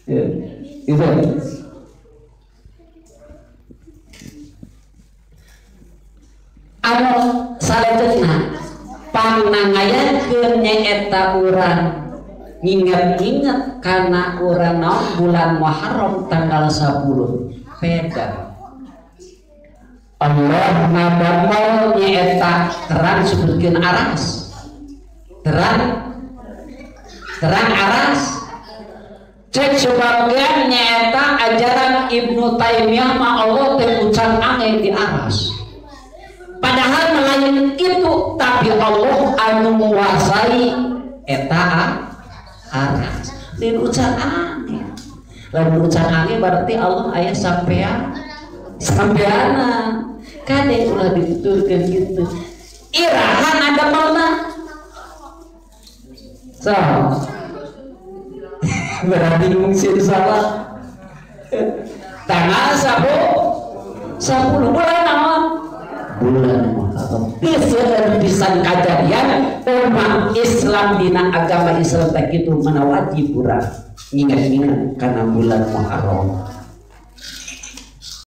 Ya, itu. Anu salatna panangayakeun nyaeta urang nginget-inget karena urang naon bulan Muharram tanggal 10 peda Allah nabamel nyaeta terang sebutkeun aras terang aras cek sebagian nyaeta ajaran Ibnu Taimiyah mah Allah teh ucan angin di aras padahal melayan itu tapi Allah anu menguasai eta aras dan ucan angin lalu ucan angin berarti Allah ayah sampeana kade ulah dituturkeun gitu irahan ada mana so berarti mungkin salah tanggal 10 bulan naon bulan Muharram pisan kajadian umat Islam dina agama Islam tak kitu mana wajib urang ingat-ingat karena bulan Muharram